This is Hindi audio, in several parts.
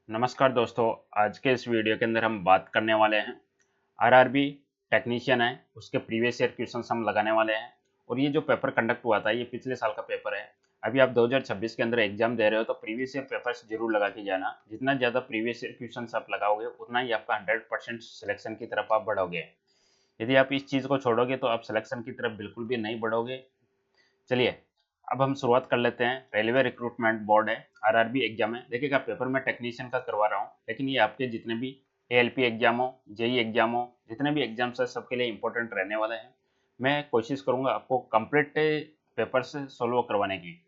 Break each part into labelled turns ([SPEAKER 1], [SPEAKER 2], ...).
[SPEAKER 1] नमस्कार दोस्तों। आज के इस वीडियो के अंदर हम बात करने वाले हैं आरआरबी टेक्नीशियन है उसके प्रीवियस ईयर क्वेश्चंस हम लगाने वाले हैं। और ये जो पेपर कंडक्ट हुआ था ये पिछले साल का पेपर है। अभी आप 2026 के अंदर एग्जाम दे रहे हो तो प्रीवियस ईयर पेपर्स जरूर लगा के जाना। जितना ज़्यादा प्रीवियस ईयर क्वेश्चंस आप लगाओगे उतना ही आपका 100% सिलेक्शन की तरफ आप बढ़ोगे। यदि आप इस चीज़ को छोड़ोगे तो आप सिलेक्शन की तरफ बिल्कुल भी नहीं बढ़ोगे। चलिए अब हम शुरुआत कर लेते हैं। रेलवे रिक्रूटमेंट बोर्ड है, आरआरबी एग्जाम है। देखिएगा पेपर मैं टेक्नीशियन का करवा रहा हूँ, लेकिन ये आपके जितने भी एएलपी एग्जाम हो, जेई एग्जाम हो, जितने भी एग्जाम्स है सबके लिए इंपॉर्टेंट रहने वाले हैं। मैं कोशिश करूंगा आपको कंप्लीट पेपर से सोल्व करवाने की।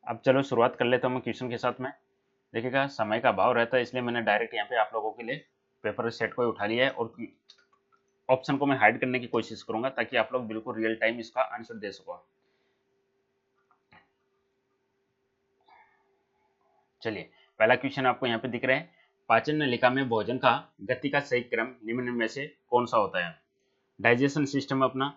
[SPEAKER 1] अब चलो शुरुआत कर लेता हूँ मैं क्वेश्चन के साथ में। देखिएगा समय का अभाव रहता है, इसलिए मैंने डायरेक्ट यहाँ पे आप लोगों के लिए पेपर सेट को उठा लिया है और ऑप्शन को मैं हाइड करने की कोशिश करूंगा ताकि आप लोग बिल्कुल रियल टाइम इसका आंसर दे सको। चलिए पहला क्वेश्चन आपको यहाँ पे दिख रहा है। पाचन नलिका में भोजन का गति का सही क्रम निम्न में से कौन सा होता है। डाइजेशन सिस्टम अपना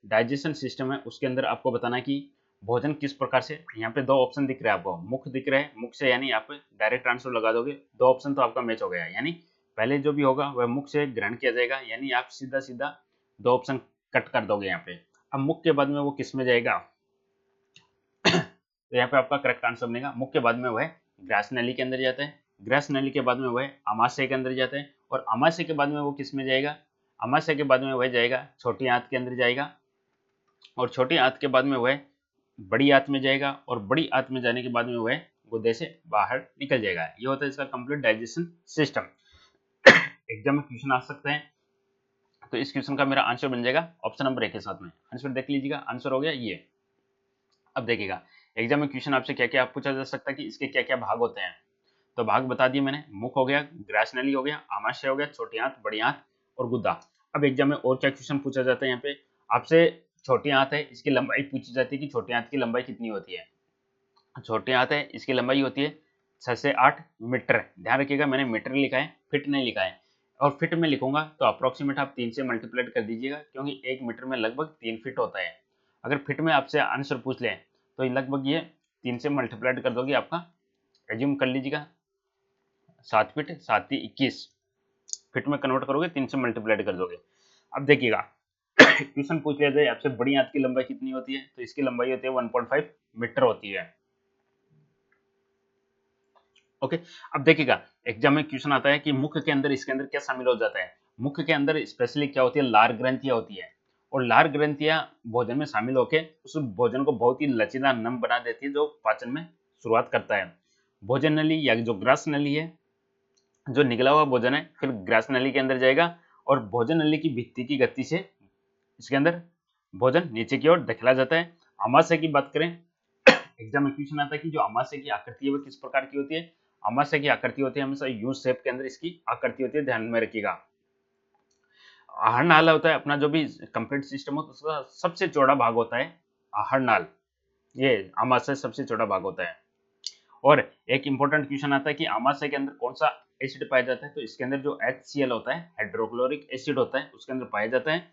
[SPEAKER 1] डाइजेशन सिस्टम है, उसके अंदर आपको बताना है कि भोजन किस प्रकार से। यहाँ पे दो ऑप्शन दिख रहे हैं आपको, मुख दिख रहा है, मुख से यानी आप डायरेक्ट आंसर लगा दोगे। दो ऑप्शन तो आपका मैच हो गया, यानी पहले जो भी होगा वह मुख से ग्रहण किया जाएगा, यानी आप सीधा सीधा दो ऑप्शन कट कर दोगे यहाँ पे। अब मुख के बाद में वो किस में जाएगा, तो यहाँ पे आपका करेक्ट आंसर बनेगा मुख के बाद में वह ग्रास नली के अंदर जाता है, ग्रास नली के बाद में वह अमाशय के अंदर जाता है, और अमाशय के बाद में वो किस में जाएगा, अमाशय के बाद में वह जाएगा छोटी आंत के अंदर जाएगा, और छोटी आंत के बाद में वह बड़ी आंत में जाएगा, और बड़ी आंत में जाने के बाद में वह गुर्दे से बाहर निकल जाएगा। ये होता है इसका कंप्लीट डाइजेशन सिस्टम। एग्जाम में क्वेश्चन आ सकते हैं, तो इस क्वेश्चन का मेरा आंसर बन जाएगा ऑप्शन नंबर 1 के साथ में। आंसर देख लीजिएगा, आंसर हो गया ये। अब देखिएगा एग्जाम में क्वेश्चन आपसे क्या क्या पूछा जा सकता है कि इसके क्या क्या भाग होते हैं। तो भाग बता दिए मैंने, मुख हो गया, ग्रास नली हो गया, आमाशय हो गया, छोटी आंत, बड़ी आंत और गुद्दा। अब एग्जाम में और क्या क्वेश्चन पूछा जाता है यहाँ पे आपसे। छोटी आंत है, इसकी लंबाई पूछी जाती है कि छोटी आंत की लंबाई कितनी होती है। छोटी आंत है, इसकी लंबाई होती है 6 से 8 मीटर। ध्यान रखिएगा मैंने मीटर लिखा है, फिट नहीं लिखा है। और फिट में लिखूंगा तो अप्रोक्सीमेट आप 3 से मल्टीप्लाइड कर दीजिएगा, क्योंकि 1 मीटर में लगभग 3 फीट होता है। अगर फिट में आपसे आंसर पूछ लें तो लगभग ये 3 से मल्टीप्लाइड कर दोगे, आपका एज्यूम कर लीजिएगा 7 फीट, 7 × 21 फिट में कन्वर्ट करोगे, 3 से मल्टीप्लाइड कर दोगे। अब देखिएगा क्वेश्चन पूछ लिया जाए आपसे बड़ी आंत की लंबाई कितनी होती है, तो इसकी लंबाई होती है 1.5 मीटर होती है। ओके, अब देखिएगा एग्जाम में क्वेश्चन आता है कि मुख के अंदर इसके अंदर क्या शामिल हो जाता है। मुख के अंदर स्पेशली क्या होती है, लार ग्रंथियां होती है, और लार ग्रंथियां भोजन में शामिल होकर उस भोजन को बहुत ही लचीला नम बना देती है, जो पाचन में शुरुआत करता है। भोजन नली या जो ग्रास नली है, जो निकला हुआ भोजन है फिर ग्रास नली के अंदर जाएगा, और भोजन नली की भित्ति की गति से इसके अंदर भोजन नीचे की ओर धकेला जाता है। अमाशय की बात करें, एग्जाम में क्वेश्चन आता है कि जो अमाशय की आकृति है वो किस प्रकार की होती है। अमाशय की आकृति होती है हमेशा यू शेप के अंदर इसकी आकृति होती है, ध्यान में रखिएगा। आहार नाल होता है अपना जो भी कंप्लीट सिस्टम हो, उसका सबसे चौड़ा भाग होता है आहार नाल, ये अमाशय सबसे चौड़ा भाग होता है। और एक इंपॉर्टेंट क्वेश्चन आता है कि अमाशय के अंदर कौन सा एसिड पाया जाता है, तो इसके अंदर जो HCl होता है, हाइड्रोक्लोरिक एसिड होता है, उसके अंदर पाया जाता है,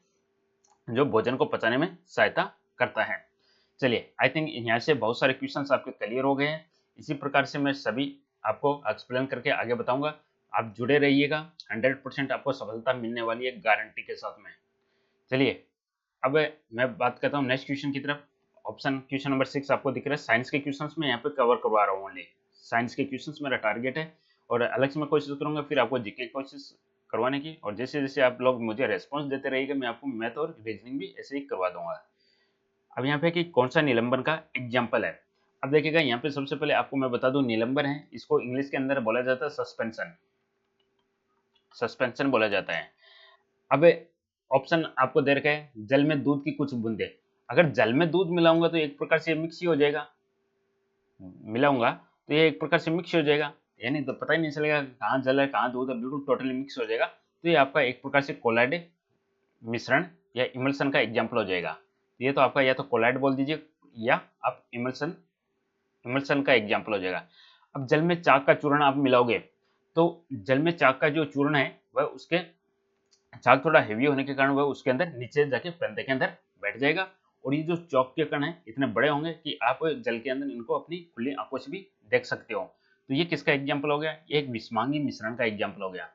[SPEAKER 1] जो भोजन को पचाने में सहायता करता है। चलिए आई थिंक यहाँ से बहुत सारे क्वेश्चंस आपके क्लियर हो गए हैं। इसी प्रकार से मैं सभी आपको एक्सप्लेन करके आगे बताऊंगा। आप जुड़े रहिएगा, 100% आपको सफलता मिलने वाली है गारंटी के साथ में। चलिए अब मैं बात करता हूँ नेक्स्ट क्वेश्चन की तरफ। ऑप्शन क्वेश्चन नंबर 6 आपको दिख रहा है। साइंस के क्वेश्चंस में यहाँ पे कवर करवा रहा हूँ ओनली, साइंस के क्वेश्चंस मेरा टारगेट है, और अलग से मैं कोशिश करूंगा फिर आपको जीके कोशिश करवाने की। और जैसे जैसे आप लोग मुझे रेस्पॉन्स देते रहिएगा मैं आपको मैथ और रीजनिंग भी ऐसे ही करवा दूंगा। अब यहाँ पे कि कौन सा निलंबन का एग्जाम्पल है। अब देखिएगा यहाँ पे सबसे पहले आपको मैं बता दूं, निलंबन है इसको इंग्लिश के अंदर बोला जाता है सस्पेंशन, सस्पेंशन बोला जाता है। अब ऑप्शन आपको दे रखा है जल में दूध की कुछ बूंदे। अगर जल में दूध मिलाऊंगा तो एक प्रकार से मिक्स ही हो जाएगा, मिलाऊंगा तो ये एक प्रकार से मिक्स हो जाएगा, यानी तो पता ही नहीं चलेगा कहाँ जल है कहाँ दूध है, बिल्कुल टोटली मिक्स हो जाएगा। तो ये आपका एक प्रकार से कोलाइड मिश्रण या इमल्सन का एग्जाम्पल हो जाएगा। ये तो आपका या तो कोलाइड बोल दीजिए या आप इमल्सन, इमल्सन का एग्जाम्पल हो जाएगा। अब जल में चाक का चूर्ण आप मिलाओगे तो जल में चाक का जो चूर्ण है वह उसके चाक थोड़ा हेवी होने के कारण वह उसके अंदर नीचे जाके पर्दे के अंदर बैठ जाएगा, और ये जो चौक के कण है इतने बड़े होंगे कि आप जल के अंदर इनको अपनी खुली आंखों से भी देख सकते हो। तो ये किसका एग्जाम्पल हो गया, ये एक विषमांगी मिश्रण का एग्जाम्पल हो गया,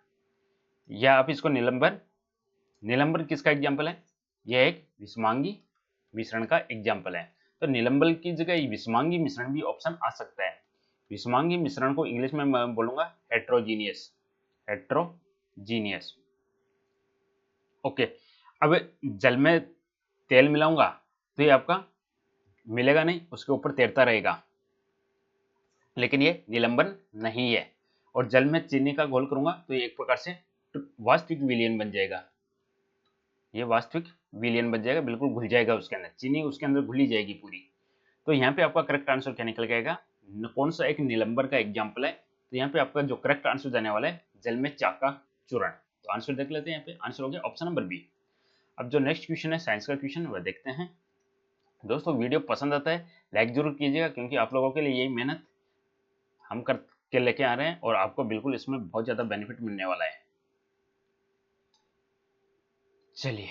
[SPEAKER 1] या आप इसको निलंबर, निलंबर किसका एग्जाम्पल है, यह एक विषमांगी मिश्रण का एग्जाम्पल है। तो निलंबन की जगह विषमांगी मिश्रण भी ऑप्शन आ सकता है। विषमांगी मिश्रण को इंग्लिश में मैं बोलूंगा हेट्रोजीनियस, हेट्रोजीनियस। ओके, अब जल में तेल मिलाऊंगा तो ये आपका मिलेगा नहीं, उसके ऊपर तैरता रहेगा, लेकिन ये निलंबन नहीं है। और जल में चीनी का घोल करूंगा तो ये एक प्रकार से वास्तविक विलयन बन जाएगा, ये वास्तविक विलयन बन जाएगा, बिल्कुल घुल जाएगा उसके अंदर, चीनी उसके अंदर घुली जाएगी पूरी। तो यहाँ पे आपका करेक्ट आंसर क्या निकल जाएगा, कौन सा एक निलंबर का एग्जाम्पल है। तो यहाँ पे आपका जो करेक्ट आंसर जाने वाला है जल में चाक का चूर्ण। तो आंसर देख लेते हैं, यहाँ पे आंसर हो गया ऑप्शन नंबर बी। अब जो नेक्स्ट क्वेश्चन है साइंस का क्वेश्चन, वह देखते हैं। दोस्तों वीडियो पसंद आता है लाइक जरूर कीजिएगा, क्योंकि आप लोगों के लिए यही मेहनत हम करके लेके आ रहे हैं और आपको बिल्कुल इसमें बहुत ज्यादा बेनिफिट मिलने वाला है। चलिए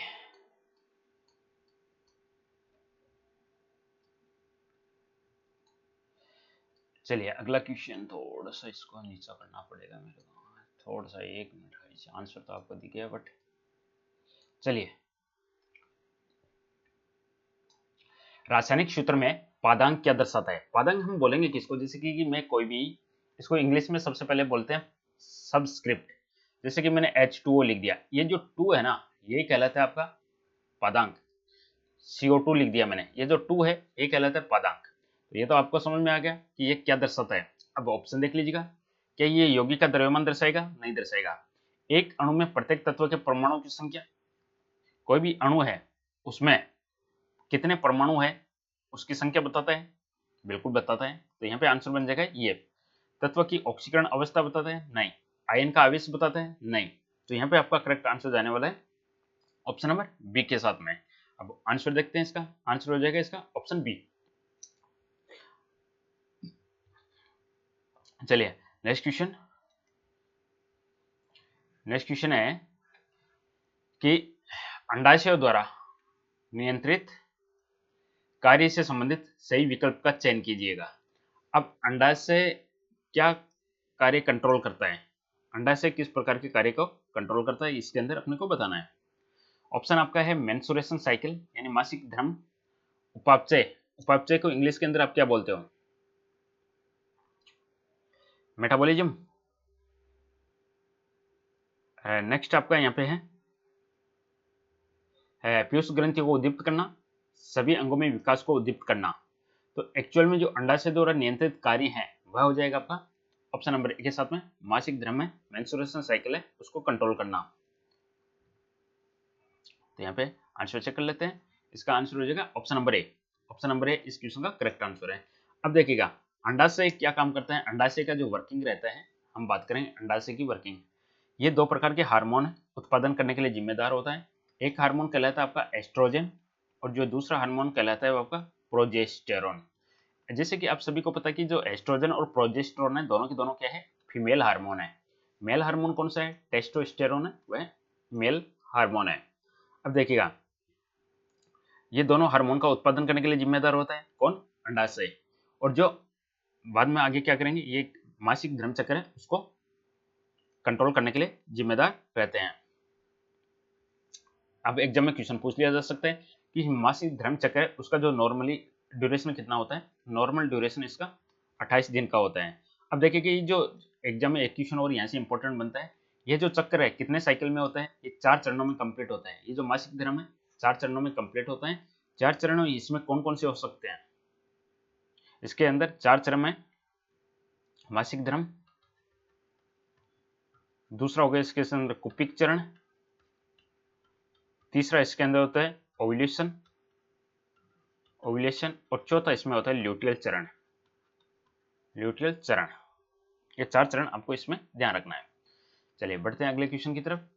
[SPEAKER 1] चलिए अगला क्वेश्चन, थोड़ा सा इसको नीचा करना पड़ेगा मेरे को, थोड़ा सा, 1 मिनट है, आंसर तो आपको दिख गया, बट चलिए। रासायनिक सूत्र में पादांक क्या दर्शाता है, पादांक हम बोलेंगे किसको, जैसे कि मैं कोई भी इसको इंग्लिश में सबसे पहले बोलते हैं सबस्क्रिप्ट। जैसे कि मैंने H2O लिख दिया, ये जो 2 है ना, ये कहलाता है आपका पादांक। CO2 लिख दिया मैंने, ये जो 2 है ये कहलाता है पादांक। तो ये तो आपको समझ में आ गया कि ये क्या दर्शाता है। अब ऑप्शन देख लीजिएगा, क्या ये यौगिक का द्रव्यमान दर्शाएगा, नहीं दर्शाएगा। एक अणु में प्रत्येक तत्व के परमाणुओं की संख्या, कोई भी अणु है उसमें कितने परमाणु है उसकी संख्या बताता है, बिल्कुल बताता है। तो यहाँ पे आंसर बन जाएगा ये। तत्व की ऑक्सीकरण अवस्था बताता है, नहीं। आयन का आवेश बताता है, नहीं। तो यहाँ पे आपका करेक्ट आंसर जाने वाला है ऑप्शन नंबर बी के साथ में। अब आंसर देखते हैं, इसका आंसर हो जाएगा इसका ऑप्शन बी। चलिए नेक्स्ट क्वेश्चन, नेक्स्ट क्वेश्चन है कि अंडाशय द्वारा नियंत्रित कार्य से संबंधित सही विकल्प का चयन कीजिएगा। अब अंडाशय क्या कार्य कंट्रोल करता है, अंडाशय किस प्रकार के कार्य को कंट्रोल करता है, इसके अंदर अपने को बताना है। ऑप्शन आपका है मेंस्ट्रुएशन साइकिल यानी मासिक धर्म, उपापचय, उपापचय को इंग्लिश के अंदर आप क्या बोलते हो, मेटाबॉलिज्म। नेक्स्ट आपका यहाँ पे है पीयूष ग्रंथि को उद्दीप्त करना, सभी अंगों में विकास को उद्दीप्त करना। तो एक्चुअल में जो अंडाशय द्वारा नियंत्रित कार्य है वह हो जाएगा आपका ऑप्शन नंबर ए के साथ में, मासिक धर्म है, मेंस्ट्रुएशन साइकिल है, उसको कंट्रोल करना। तो यहाँ पे आंसर चेक कर लेते हैं, इसका आंसर हो जाएगा option number A. Option number A इस क्वेश्चन का करेक्ट आंसर है। अब देखिएगा अंडाशय क्या काम करता है, अंडाशय का जो वर्किंग रहता है, हम बात करेंगे अंडाशय की वर्किंग। ये 2 प्रकार के हार्मोन उत्पादन करने के लिए जिम्मेदार होता है। एक हार्मोन कहलाता है आपका एस्ट्रोजन और जो दूसरा हार्मोन कहलाता है वो आपका प्रोजेस्टेरोन। जैसे कि आप सभी को पता है कि जो एस्ट्रोजन और प्रोजेस्टेरोन है दोनों के दोनों क्या है, फीमेल हार्मोन है। मेल हार्मोन कौन सा है, टेस्टोस्टेरोन है, वह मेल हार्मोन है। अब देखिएगा ये दोनों हार्मोन का उत्पादन करने के लिए जिम्मेदार होता है कौन, अंडाशय। और जो बाद में आगे क्या करेंगे, ये मासिक धर्म चक्र है उसको कंट्रोल करने के लिए जिम्मेदार रहते हैं। अब एग्जाम में क्वेश्चन पूछ लिया जा सकता है कि मासिक धर्म चक्र है उसका जो नॉर्मली ड्यूरेशन कितना होता है, नॉर्मल ड्यूरेशन इसका 28 दिन का होता है। अब देखिए कि जो एग्जाम में एक क्वेश्चन और यहाँ से इंपॉर्टेंट बनता है, ये जो चक्र है कितने साइकिल में होता है, ये 4 चरणों में कंप्लीट होता है। ये जो मासिक धर्म है 4 चरणों में कंप्लीट होता है। 4 चरणों इसमें कौन कौन से हो सकते हैं, इसके अंदर 4 चरण में मासिक धर्म, दूसरा हो गया इसके अंदर कुपिक चरण, तीसरा इसके अंदर होता है ओव्यूलेशन, ओव्यूलेशन, और चौथा इसमें होता है ल्यूटियल चरण, ल्यूटियल चरण। ये 4 चरण आपको इसमें ध्यान रखना है। चलिए बढ़ते हैं अगले क्वेश्चन की तरफ।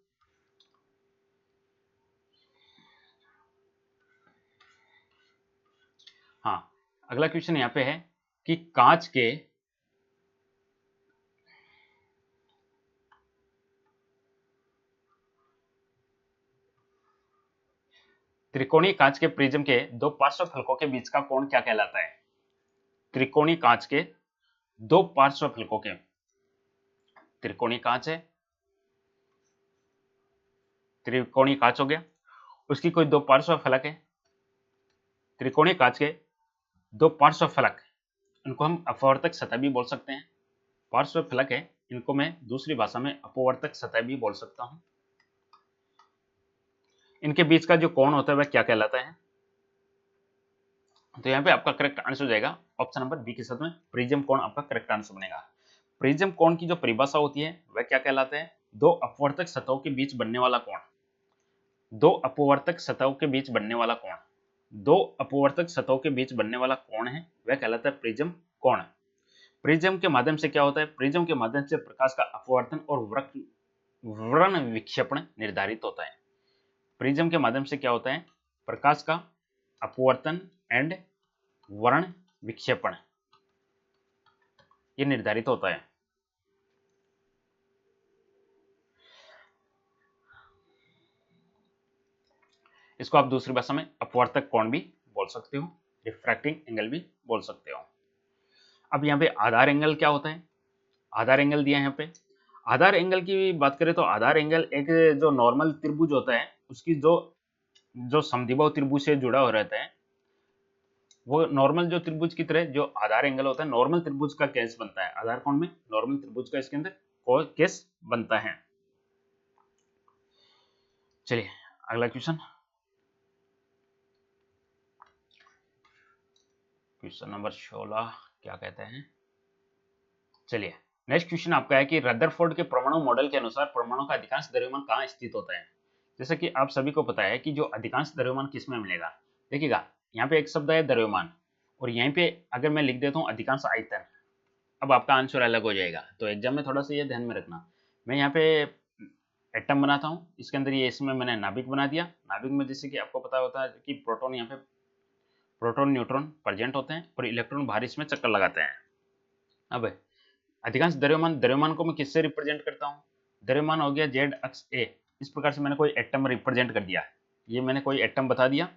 [SPEAKER 1] हाँ अगला क्वेश्चन यहाँ पे है कि कांच के त्रिकोणीय कांच के प्रिज्म के 2 पार्श्व फलकों के बीच का कोण क्या कहलाता है। त्रिकोणीय कांच के दो पार्श्व फलकों के त्रिकोणीय कांच है, त्रिकोणीय कांच हो गया, उसकी कोई दो पार्श्व फलक है, त्रिकोणीय कांच के दो पार्श्व फलक, इनको हम अपवर्तक सतह भी बोल सकते हैं। पार्श्व फलक है, इनको मैं दूसरी भाषा में अपवर्तक सतह भी बोल सकता हूं। इनके बीच का जो कोण होता है वह क्या कहलाता है? तो यहाँ पे आपका करेक्ट आंसर हो जाएगा ऑप्शन नंबर बी के साथ में प्रिज्म कोण आपका करेक्ट आंसर बनेगा। प्रिज्म कोण की जो परिभाषा होती है वह क्या कहलाता है? दो अपवर्तक सतहों के बीच बनने वाला कोण, दो अपवर्तक सतहों के बीच बनने वाला कोण, दो अपवर्तक सतहों के बीच बनने वाला कोण है वह कहलाता है प्रिज्म कोण। प्रिज्म के माध्यम से क्या होता है? प्रिज्म के माध्यम से प्रकाश का अपवर्तन और व्रण विक्षेपण निर्धारित होता है। प्रिज्म के माध्यम से क्या होता है? प्रकाश का अपवर्तन एंड व्रण विक्षेपण ये निर्धारित होता है। इसको आप दूसरी भाषा में अपवर्तक कोण भी बोल सकते हो, रिफ्रैक्टिंग एंगल भी बोल सकते हो। अब यहाँ पे आधार एंगल क्या होता है? आधार एंगल दिया है यहाँ पे। आधार एंगल की बात करें तो आधार एंगल एक जो नॉर्मल त्रिभुज होता है उसकी जो जो समद्विबाहु त्रिभुज से जुड़ा हो रहता है, वो नॉर्मल जो त्रिभुज की तरह जो आधार एंगल होता है नॉर्मल त्रिभुज का केस बनता है। आधार कोण में नॉर्मल त्रिभुज का इसके अंदर केस बनता है। चलिए अगला क्वेश्चन, क्वेश्चन नंबर 16 क्या कहते हैं? चलिए नेक्स्ट क्वेश्चन आपका है कि रदरफोर्ड के परमाणु मॉडल के अनुसार परमाणु का अधिकांश द्रव्यमान कहाँ स्थित होता है? जैसे कि आप सभी को पता है कि जो अधिकांश द्रव्यमान किस में मिलेगा, देखिएगा यहाँ पे एक शब्द है द्रव्यमान और यहीं पे अगर मैं लिख देता हूँ अधिकांश आयतन, अब आपका आंसर अलग हो जाएगा। तो एग्जाम में थोड़ा सा ये ध्यान में रखना। मैं यहाँ पे एटम बनाता हूँ, इसके अंदर ये इसमें मैंने नाभिक बना दिया। नाभिक में जैसे कि आपको पता होता है कि प्रोटॉन यहाँ पे प्रोटॉन न्यूट्रॉन प्रेजेंट होते हैं और इलेक्ट्रॉन बाहर इसमें चक्कर लगाते हैं। अब अधिकांश द्रव्यमान, द्रव्यमान को मैं किससे रिप्रेजेंट करता हूँ? द्रव्यमान हो गया जेड अक्ष ए। इस प्रकार से मैंने कोई एटम रिप्रेजेंट कर दिया, ये मैंने कोई एटम बता दिया।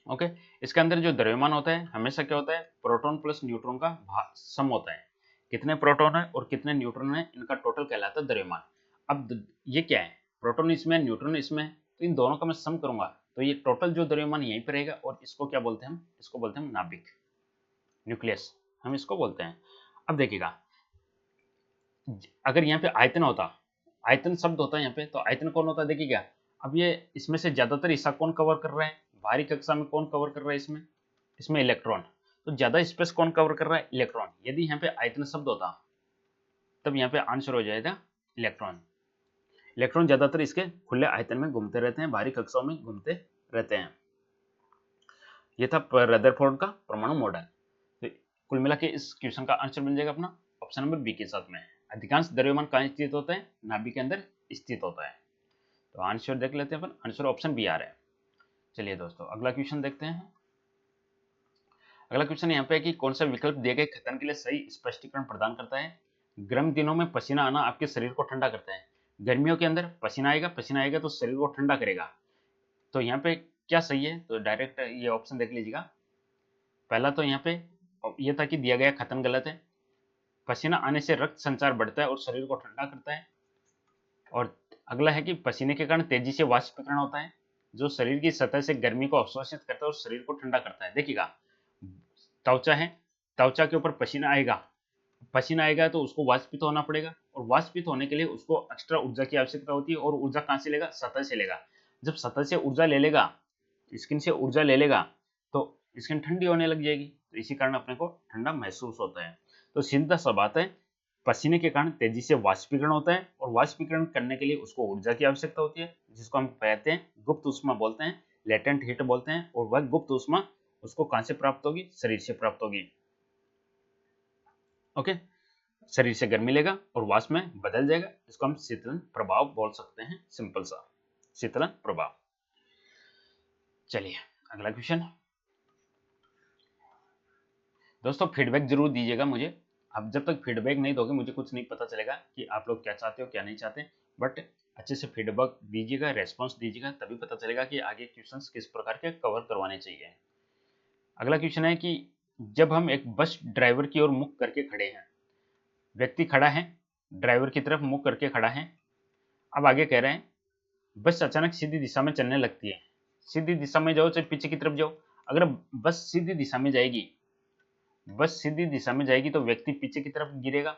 [SPEAKER 1] ओके, इसके अंदर जो द्रव्यमान होता है हमेशा क्या होता है? प्रोटॉन प्लस न्यूट्रॉन का सम होता है। कितने प्रोटॉन है और कितने न्यूट्रॉन है इनका टोटल कहलाता है द्रव्यमान। अब ये क्या है? प्रोटॉन इसमें न्यूट्रॉन इसमें, तो इन दोनों का मैं सम करूंगा तो ये टोटल जो द्रव्यमान यहीं पर रहेगा और इसको क्या बोलते हैं हम? इसको बोलते हैं नाभिक, न्यूक्लियस हम इसको बोलते हैं। अब देखिएगा अगर यहाँ पे आयतन होता, आयतन शब्द होता है यहाँ पे, तो आयतन कौन होता है? देखिएगा अब ये इसमें से ज्यादातर हिस्सा कौन कवर कर रहा है? बाहरी कक्षा में कौन कवर कर रहा है? इसमें इसमें इलेक्ट्रॉन। तो ज्यादा स्पेस कौन कवर कर रहा है? इलेक्ट्रॉन। यदि यहाँ पे आयतन शब्द होता तब यहाँ पे आंसर हो जाएगा इलेक्ट्रॉन। इलेक्ट्रॉन ज्यादातर इसके खुले आयतन में घूमते रहते हैं, बाहरी कक्षाओं में घूमते रहते हैं। ये था रदरफोर्ड का परमाणु मॉडल। तो कुल मिला के इस क्वेश्चन का आंसर बन जाएगा अपना ऑप्शन नंबर बी के साथ में। अधिकांश द्रव्यमान कहाँ स्थित होता है? नाभिक के अंदर स्थित होता है। तो आंसर देख लेते हैं अपन, आंसर ऑप्शन बी आ रहा है। चलिए दोस्तों अगला क्वेश्चन देखते हैं। अगला क्वेश्चन यहाँ पे है कि कौन सा विकल्प दिए गए कथन के लिए सही स्पष्टीकरण प्रदान करता है? गर्म दिनों में पसीना आना आपके शरीर को ठंडा करता है। गर्मियों के अंदर पसीना आएगा तो शरीर को ठंडा करेगा। तो यहाँ पे क्या सही है? तो डायरेक्ट ये ऑप्शन देख लीजिएगा। पहला तो यहाँ पे ये था कि दिया गया कथन गलत है। पसीना आने से रक्त संचार बढ़ता है और शरीर को ठंडा करता है। और अगला है कि पसीने के कारण तेजी से वाष्पीकरण होता है जो शरीर की सतह से गर्मी को अवशोषित करता है और शरीर को ठंडा करता है। देखिएगा त्वचा है, त्वचा के ऊपर पसीना आएगा, पसीना आएगा तो उसको वाष्पित होना पड़ेगा और वाष्पित होने के लिए उसको एक्स्ट्रा ऊर्जा की आवश्यकता होती है और ऊर्जा कहाँ से लेगा? सतह से लेगा। जब सतह से ऊर्जा ले लेगा, स्किन से ऊर्जा ले लेगा तो स्किन ठंडी होने लग जाएगी, तो इसी कारण अपने को ठंडा महसूस होता है। तो सीधा सा बात है, पसीने के कारण तेजी से वाष्पीकरण होता है और वाष्पीकरण करने के लिए उसको ऊर्जा की आवश्यकता होती है जिसको हम कहते हैं गुप्त ऊष्मा बोलते हैं, लेटेंट हीट बोलते हैं। और वह गुप्त ऊष्मा उसको कहां से प्राप्त होगी? शरीर से प्राप्त होगी। ओके, शरीर से गर्मी लेगा और वाष्प में बदल जाएगा, इसको हम शीतलन प्रभाव बोल सकते हैं। सिंपल सा शीतलन प्रभाव। चलिए अगला क्वेश्चन। दोस्तों फीडबैक जरूर दीजिएगा मुझे। आप जब तक फीडबैक नहीं दोगे मुझे कुछ नहीं पता चलेगा कि आप लोग क्या चाहते हो क्या नहीं चाहते। बट अच्छे से फीडबैक दीजिएगा, रेस्पॉन्स दीजिएगा, तभी पता चलेगा कि आगे क्वेश्चंस किस प्रकार के कवर करवाने चाहिए। अगला क्वेश्चन है कि जब हम एक बस ड्राइवर की ओर मुख करके खड़े हैं, व्यक्ति खड़ा है, ड्राइवर की तरफ मुख करके खड़ा है। अब आगे कह रहे हैं बस अचानक सीधी दिशा में चलने लगती है। सीधी दिशा में जाओ चाहे पीछे की तरफ जाओ, अगर बस सीधी दिशा में जाएगी, बस सीधी दिशा में जाएगी तो व्यक्ति पीछे की तरफ गिरेगा,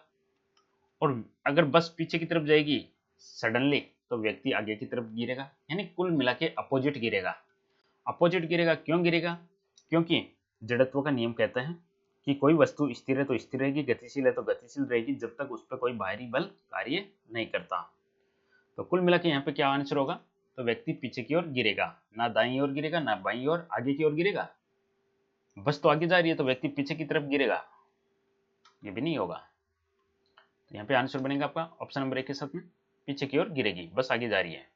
[SPEAKER 1] और अगर बस पीछे की तरफ जाएगी सडनली तो व्यक्ति आगे की तरफ गिरेगा, यानी कुल मिला के अपोजिट गिरेगा। अपोजिट गिरेगा, क्यों गिरेगा? क्योंकि जड़त्व का नियम कहता है कि कोई वस्तु स्थिर है तो स्थिर रहेगी, गतिशील है तो गतिशील रहेगी, जब तक उस पर कोई बाहरी बल कार्य नहीं करता। तो कुल मिला के यहाँ पे क्या आंसर होगा? तो व्यक्ति पीछे की ओर गिरेगा, ना दाईं ओर गिरेगा ना बाईं ओर, आगे की ओर गिरेगा। बस तो आगे जा रही है तो व्यक्ति पीछे की तरफ गिरेगा, ये भी नहीं होगा। तो यहाँ पे आंसर बनेगा आपका ऑप्शन नंबर 1 के साथ में, पीछे की ओर गिरेगी, बस आगे जा रही है।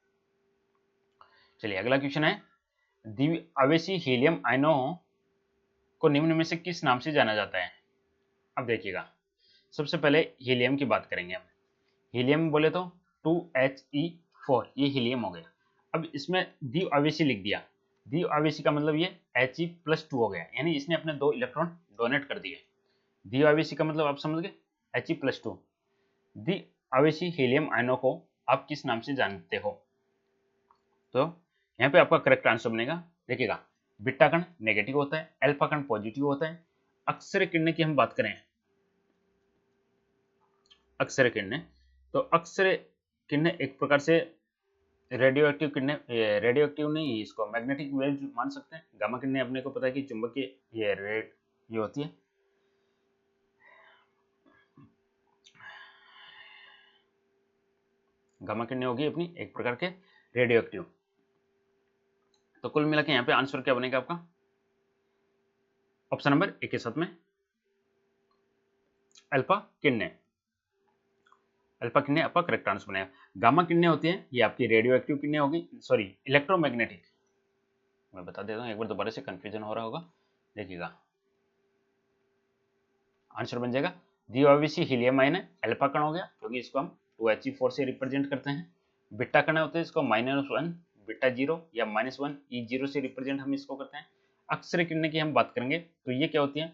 [SPEAKER 1] चलिए अगला क्वेश्चन है, द्विआवेशी हीलियम आयनों को निम्न में से किस नाम से जाना जाता है? अब देखिएगा, सबसे पहले हीलियम की बात करेंगे हम। हीलियम बोले तो 2He4, ये हीलियम हो गया। अब इसमें द्विआवेशी लिख दिया, द्विआवेशी का मतलब ये He+2 हो गया, यानी इसने अपने 2 इलेक्ट्रॉन डोनेट कर दिए। द्विआवेशी का मतलब आप समझ गए, He+2। द्विआवेशी हीलियम आयनों को आप किस नाम से जानते हो? तो यहाँ पे आपका करेक्ट आंसर बनेगा, देखिएगा, बीटा कण नेगेटिव होता है, अल्फा कण पॉजिटिव होता है। अक्षर किरण की हम बात करें, अक्षर किरण, तो अक्षर किरण एक प्रकार से रेडियो एक्टिव किरणें, रेडियो एक्टिव नहीं, इसको मैग्नेटिक वेव्स मान सकते हैं। गामा किरणें अपने को पता है कि चुंबकीय ये होती है। गामा किरणें होगी अपनी एक प्रकार के रेडियो एक्टिव। तो कुल मिला के यहाँ पे आंसर क्या बनेगा आपका? ऑप्शन नंबर 1 के साथ में अल्फा किरणें, अल्फा किरणें आपका करेक्ट आंसर बनेगा। गामा किरणें होती हैं ये आपकी रेडियो एक्टिव किरणें होगी, सॉरी इलेक्ट्रोमैग्नेटिक। मैं बता देता हूँ, एक बार दोबारा से कंफ्यूजन हो रहा होगा, देखिएगा आंसर बन जाएगा द्विआवेशी हीलियम आयन है, अल्फा कण हो गया क्योंकि इसको हम 2He4 से रिप्रेजेंट करते हैं। बीटा कण होते हैं, इसको -1 बीटा 0 या -1 E0 से रिप्रेजेंट हम इसको करते हैं। अक्षर किरणें की हम बात करेंगे तो ये क्या होती है?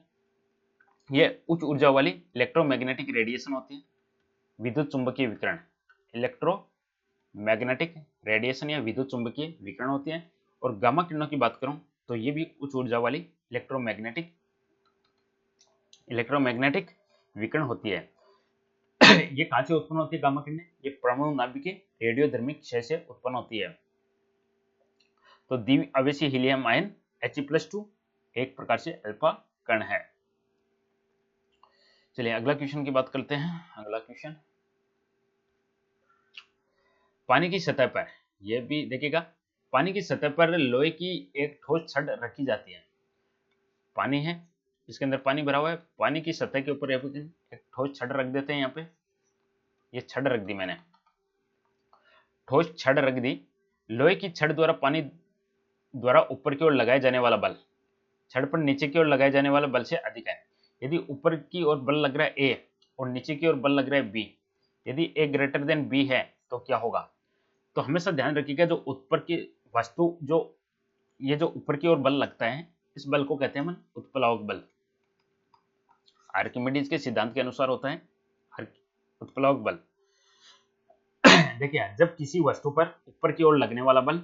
[SPEAKER 1] ये उच्च ऊर्जा वाली इलेक्ट्रोमैग्नेटिक रेडिएशन होती है, विद्युत चुंबकीय विकिरण, इलेक्ट्रोमैग्नेटिक रेडिएशन या विद्युत चुंबकीय विकिरण होती है। और गामा किरणों की बात करूं तो ये भी उच्च ऊर्जा वाली इलेक्ट्रोमैग्नेटिक विकिरण होती है। ये कहां से उत्पन्न होती है गामा किरणें? ये परमाणु नाभिक के रेडियोधर्मी क्षय से उत्पन्न होती है। तो द्विआवेशी हीलियम आयन He+2 एक प्रकार से अल्फा कण है। चलिए अगला क्वेश्चन की बात करते हैं। अगला क्वेश्चन, पानी की सतह पर, यह भी देखिएगा, पानी की सतह पर लोहे की एक ठोस छड़ रखी जाती है। पानी है, इसके अंदर पानी भरा हुआ है, पानी की सतह के ऊपर एक ठोस छड़ रख देते हैं। यहाँ पे ये छड़ रख दी मैंने, ठोस छड़ रख दी। लोहे की छड़ द्वारा पानी द्वारा ऊपर की ओर लगाए जाने वाला बल छड़ पर नीचे की ओर लगाए जाने वाले बल से अधिक है। यदि ऊपर की ओर बल लग रहा है ए और नीचे की ओर बल लग रहा है बी, यदि ए ग्रेटर देन बी है तो क्या होगा? तो हमेशा ध्यान रखिएगा, जो ऊपर की वस्तु, जो ये जो ऊपर की ओर बल लगता है, इस बल को कहते हैं हम उत्प्लावक बल। आर्किमिडीज के सिद्धांत के अनुसार होता है उत्प्लावक बल। देखिए, जब किसी वस्तु पर ऊपर की ओर लगने वाला बल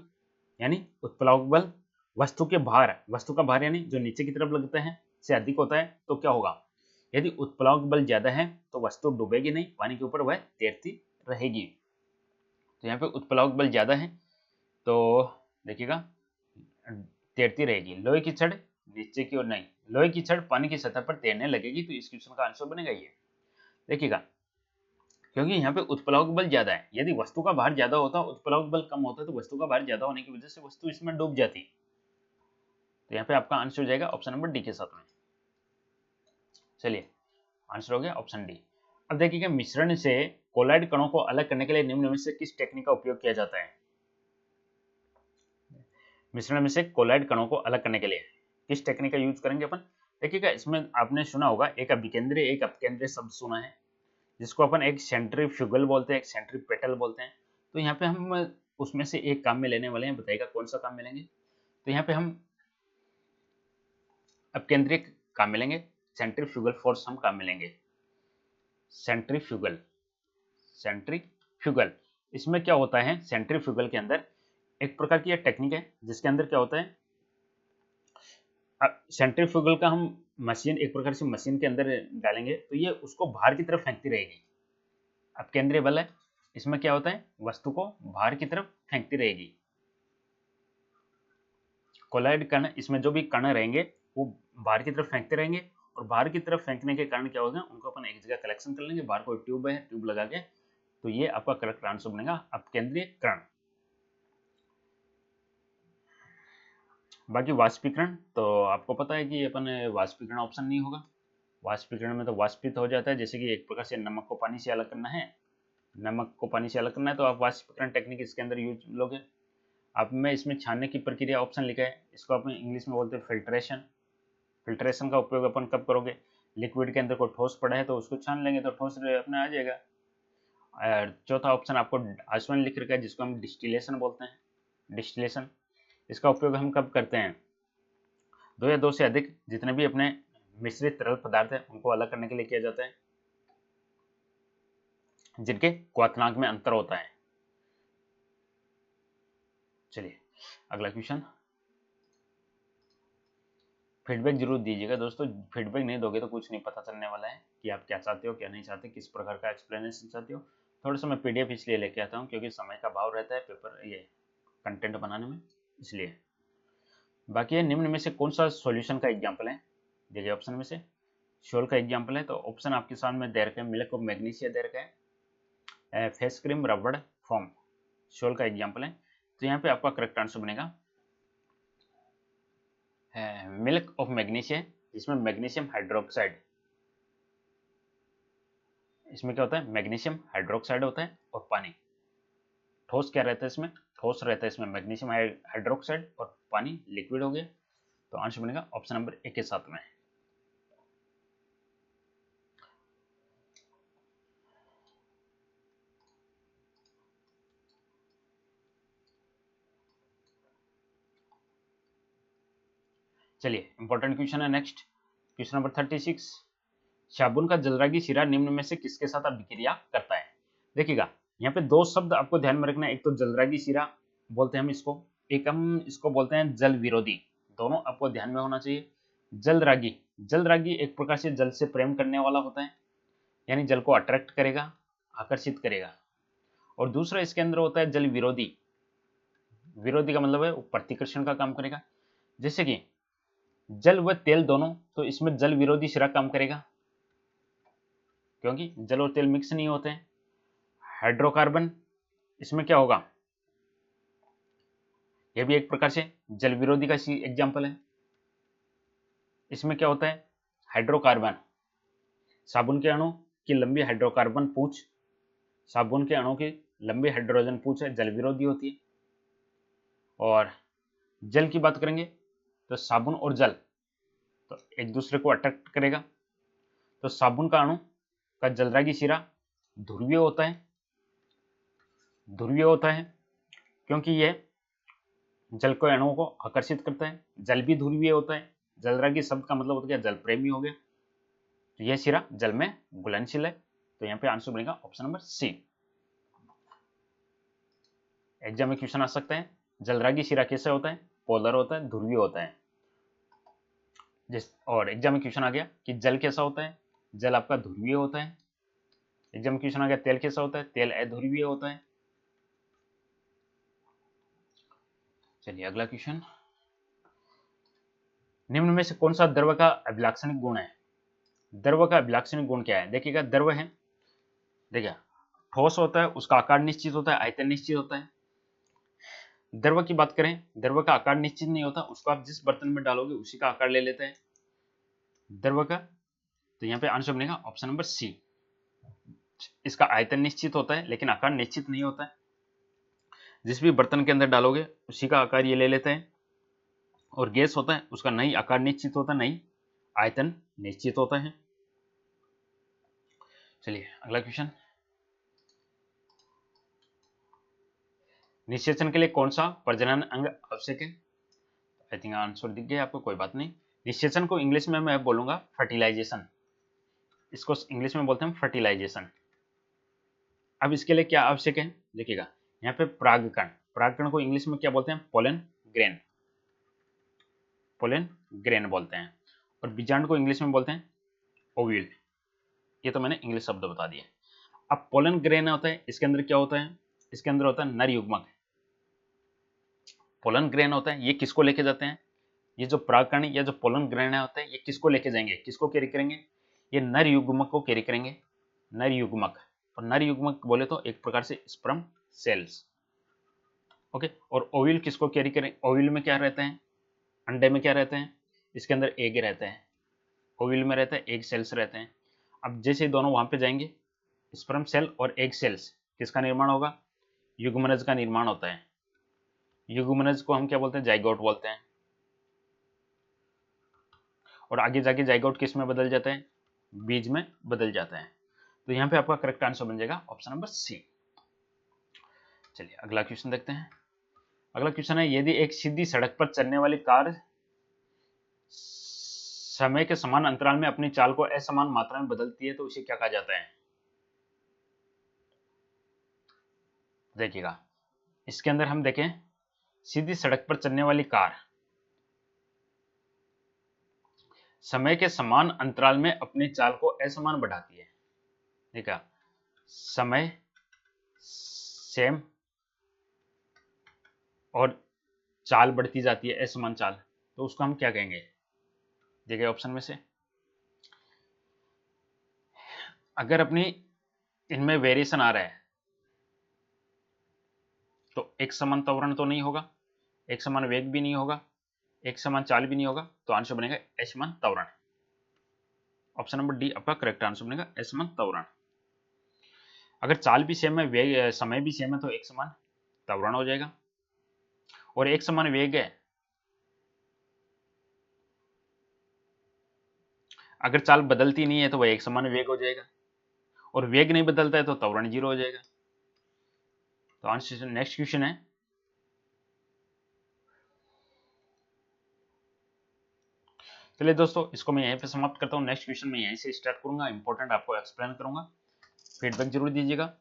[SPEAKER 1] यानी उत्प्लावक बल वस्तु के भार, वस्तु का भार यानी जो नीचे की तरफ लगता है से अधिक होता है, तो क्या होगा? यदि उत्प्लावक बल ज्यादा है तो वस्तु डूबेगी नहीं, पानी के ऊपर वह तैरती रहेगी। तो यहाँ पे उत्प्लावक बल ज्यादा है तो देखिएगा तैरती रहेगी। लोहे की छड़ नीचे की ओर नहीं, लोहे की छड़ पानी की सतह पर तैरने लगेगी, तो इस क्वेश्चन का आंसर बनेगा ये। देखिएगा, क्योंकि यहाँ पे उत्प्लावक बल ज्यादा है, यदि वस्तु का भार ज्यादा होता, उत्प्लावक बल कम होता, तो वस्तु का भार ज्यादा होने की वजह से वस्तु इसमें डूब जाती। तो यहाँ पे आपका आंसर हो जाएगा ऑप्शन नंबर डी के साथ में। चलिए आंसर हो गया ऑप्शन डी। अब देखिएगा, मिश्रण से कोलाइड कणों को अलग करने के लिए निम्न में से किस टेक्निक का उपयोग किया जाता है? मिश्रण में से कोलाइड कणों को अलग करने के लिए किस टेक्निक का यूज करेंगे अपन? देखिएगा, इसमें आपने सुना होगा एक अभिकेंद्रीय एक अपकेंद्रीय शब्द सुना है, जिसको अपन एक सेंट्रीफ्यूगल बोलते हैं, एक सेंट्रीपेटल बोलते हैं। तो यहाँ पे हम उसमें से एक काम में लेने वाले हैं, बताइएगा कौन सा काम में लेंगे? तो यहाँ पे हम अपकेंद्रिक कहाँ मिलेंगे, सेंट्रीफ्यूगल फोर्स हम कहाँ मिलेंगे, सेंट्रीफ्यूगल, सेंट्रीफ्यूगल। इसमें क्या होता है, सेंट्रीफ्यूगल के अंदर एक प्रकार की यह टेक्निक है जिसके अंदर क्या होता है, सेंट्रीफ्यूगल का हम मशीन एक प्रकार से मशीन के अंदर डालेंगे तो ये उसको बाहर की तरफ फेंकती रहेगी। अब केंद्रीय बल है, इसमें क्या होता है, वस्तु को बाहर की तरफ फेंकती रहेगी। कोलॉइड कण, इसमें जो भी कण रहेंगे वो बाहर की तरफ फेंकते रहेंगे और बाहर की तरफ फेंकने के कारण क्या होगा, उनको अपन एक जगह कलेक्शन कर लेंगे, बाहर कोई ट्यूब है, ट्यूब लगा के, तो ये आपका करेक्ट आंसर बनेगा अपकेंद्रीय कण। बाकी वाष्पीकरण तो आपको पता है कि अपन वाष्पीकरण ऑप्शन नहीं होगा, वाष्पीकरण में तो वाष्पित हो जाता है, जैसे कि एक प्रकार से नमक को पानी से अलग करना है, नमक को पानी से अलग करना है तो आप वाष्पीकरण टेक्निक इसके अंदर यूज लोगे। आप में इसमें छानने की प्रक्रिया ऑप्शन लिखा है, इसको अपन इंग्लिश में बोलते हैं फिल्ट्रेशन। फिल्ट्रेशन का उपयोग अपन कब करोगे, लिक्विड के अंदर कोई ठोस पड़ा है तो उसको छान लेंगे तो ठोस अपने आ जाएगा। और चौथा ऑप्शन आपको आसमान लिख रखा है जिसको हम डिस्टिलेशन बोलते हैं, डिस्टिलेशन। इसका उपयोग हम कब करते हैं, दो या दो से अधिक जितने भी अपने मिश्रित तरल पदार्थ है उनको अलग करने के लिए किया जाता है, जिनके क्वथनांक में अंतर होता है। चलिए अगला क्वेश्चन, फीडबैक जरूर दीजिएगा दोस्तों, फीडबैक नहीं दोगे तो कुछ नहीं पता चलने वाला है कि आप क्या चाहते हो क्या नहीं चाहते, किस प्रकार का एक्सप्लेनेशन चाहते हो। थोड़ा सा मैं पीडीएफ इसलिए लेके आता हूँ क्योंकि समय का अभाव रहता है पेपर ये कंटेंट बनाने में, इसलिए। बाकी है निम्न में से कौन सा सॉल्यूशन का एग्जाम्पल है, देखिए ऑप्शन में से शोल का एग्जाम्पल है, तो ऑप्शन आपके सामने दे रखा है, मिल्क ऑफ मैग्नीशिया दे रखा है, फेस क्रीम, रबड़, फॉर्म, शोल का एग्जाम्पल है। तो यहाँ पे आपका करेक्ट आंसर बनेगा मिल्क ऑफ मैग्नीशिया, जिसमें मैग्नीशियम हाइड्रोक्साइड, इसमें क्या होता है, मैग्नीशियम हाइड्रोक्साइड होता है और पानी, ठोस क्या रहता है इसमें, ठोस रहता है इसमें मैग्नीशियम हाइड्रोक्साइड और पानी लिक्विड हो गया, तो आंसर बनेगा ऑप्शन नंबर ए के साथ में। चलिए इंपॉर्टेंट क्वेश्चन है नेक्स्ट, क्वेश्चन नंबर 36, साबुन का जलरागी शिरा निम्न में से किसके साथ अभिक्रिया करता है। देखिएगा यहाँ पे दो शब्द आपको ध्यान में रखना है, एक तो जलरागी शिरा बोलते हैं हम इसको, एक हम इसको बोलते हैं जल विरोधी, दोनों आपको ध्यान में होना चाहिए। जलरागी, जलरागी एक प्रकार से जल से प्रेम करने वाला होता है, यानी जल को अट्रैक्ट करेगा, आकर्षित करेगा। और दूसरा इसके अंदर होता है जल विरोधी, विरोधी का मतलब है वो प्रतिकर्षण का काम करेगा, जैसे कि जल व तेल दोनों, तो इसमें जल विरोधी शिरा काम करेगा क्योंकि जल और तेल मिक्स नहीं होते हैं। हाइड्रोकार्बन, इसमें क्या होगा, यह भी एक प्रकार से जल विरोधी का एग्जाम्पल है। इसमें क्या होता है, हाइड्रोकार्बन, साबुन के अणु की लंबी हाइड्रोकार्बन पूंछ, साबुन के अणु की लंबी हाइड्रोजन पूंछ है, जल विरोधी होती है। और जल की बात करेंगे तो साबुन और जल तो एक दूसरे को अट्रैक्ट करेगा, तो साबुन का अणु का जलरागी शिरा ध्रुवीय होता है, ध्रुवीय होता है क्योंकि यह जल के अणुओं को आकर्षित करता है। जल भी ध्रुवीय होता है, जलरागी शब्द का मतलब होता है जल प्रेमी हो गया, तो यह शिरा जल में घुलनशील है, तो यहाँ पे आंसर बनेगा ऑप्शन नंबर सी। एग्जाम में क्वेश्चन आ सकता है जलरागी शिरा कैसे होता है, पोलर होता है, ध्रुवीय होता है। और एग्जाम में क्वेश्चन आ गया कि जल कैसा होता है, जल आपका ध्रुवीय होता है। एग्जाम में क्वेश्चन आ गया तेल कैसा होता है, तेल अध्रुवीय होता है। चलिए अगला क्वेश्चन, निम्न में से कौन सा द्रव का अभिलाक्षणिक गुण है, द्रव का अभिलाक्षणिक गुण क्या है, देखिएगा द्रव है, देखिए ठोस होता है, उसका आकार निश्चित होता है, आयतन निश्चित होता है। द्रव की बात करें, द्रव का आकार निश्चित नहीं होता, उसको आप जिस बर्तन में डालोगे उसी का आकार ले लेते हैं द्रव का, तो यहाँ पे आंसर बनेगा ऑप्शन नंबर सी। इसका आयतन निश्चित होता है लेकिन आकार निश्चित नहीं होता है, जिस भी बर्तन के अंदर डालोगे उसी का आकार ये ले लेते हैं। और गैस होता है, उसका नहीं आकार निश्चित होता, नहीं आयतन निश्चित होता है। चलिए अगला क्वेश्चन, निषेचन के लिए कौन सा प्रजनन अंग आवश्यक है, आई थिंक आंसर दिख गया आपको, कोई बात नहीं। निषेचन को इंग्लिश में मैं बोलूंगा फर्टिलाइजेशन, इसको इंग्लिश में बोलते हैं फर्टिलाइजेशन। अब इसके लिए क्या आवश्यक है, देखिएगा यहाँ पे परागकण, परागकण को इंग्लिश में क्या बोलते हैं, पोलन ग्रेन, पोलन ग्रेन बोलते हैं। और बीजांड को इंग्लिश में बोलते हैं ओव्यूल। ये तो मैंने इंग्लिश शब्द बता दिए। अब पोलन ग्रेन होता है, इसके अंदर क्या होता है, इसके अंदर होता है नर युग्मक। पोलन ग्रेन होता है, ये किसको लेके जाते हैं, ये जो परागकण या जो पोलन ग्रेन होता है ये किसको लेके जाएंगे, किसको कैरी करेंगे, ये नर युग्मक को कैरी करेंगे, नर युग्मक। और नर युग्मक बोले तो एक प्रकार से स्पर्म सेल्स, ओके। और ओव्यूल किसको कैरी करें, ओव्यूल में क्या रहते हैं, अंडे में क्या रहते हैं, इसके अंदर एग रहते हैं, ओव्यूल में रहता है एग सेल्स रहते हैं। अब जैसे दोनों वहां पे जाएंगे, स्पर्म सेल और एग सेल्स, किसका निर्माण होगा, युग्मनज का निर्माण होता है। युग्मनज को हम क्या बोलते हैं, जाइगोट बोलते हैं। और आगे जाके जाइगोट किस में बदल जाता है, बीज में बदल जाता है। तो यहाँ पे आपका करेक्ट आंसर बन जाएगा ऑप्शन नंबर सी। चलिए अगला क्वेश्चन देखते हैं। अगला क्वेश्चन है, यदि एक सीधी सड़क पर चलने वाली कार समय के समान अंतराल में अपनी चाल को असमान मात्रा में बदलती है तो उसे क्या कहा जाता है। देखिएगा इसके अंदर हम देखें, सीधी सड़क पर चलने वाली कार समय के समान अंतराल में अपनी चाल को असमान बढ़ाती है, ठीक है, समय सेम और चाल बढ़ती जाती है असमान चाल, तो उसको हम क्या कहेंगे, देखिए ऑप्शन में से अगर अपनी इनमें वेरिएशन आ रहा है तो एक समान त्वरण तो नहीं होगा, एक समान वेग भी नहीं होगा, एक समान चाल भी नहीं होगा, तो आंसर बनेगा असमान त्वरण। ऑप्शन नंबर डी आपका करेक्ट आंसर बनेगा असमान त्वरण। अगर चाल भी सेम है, वेग समय भी सेम है, तो एक समान त्वरण हो जाएगा। और एक समान वेग है, अगर चाल बदलती नहीं है तो वह एक समान वेग हो जाएगा, और वेग नहीं बदलता है तो त्वरण 0 हो जाएगा। तो आंसर नेक्स्ट क्वेश्चन है, चलिए दोस्तों इसको मैं यहीं पे समाप्त करता हूँ। नेक्स्ट क्वेश्चन मैं यहीं से स्टार्ट करूंगा, इंपॉर्टेंट आपको एक्सप्लेन करूंगा, फीडबैक जरूर दीजिएगा।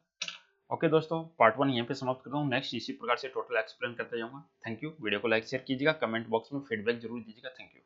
[SPEAKER 1] ओके दोस्तों, पार्ट 1 यहीं पे समाप्त करता हूँ, नेक्स्ट इसी प्रकार से टोटल एक्सप्लेन करते जाऊंगा। थैंक यू, वीडियो को लाइक शेयर कीजिएगा, कमेंट बॉक्स में फीडबैक जरूर दीजिएगा। Thank you.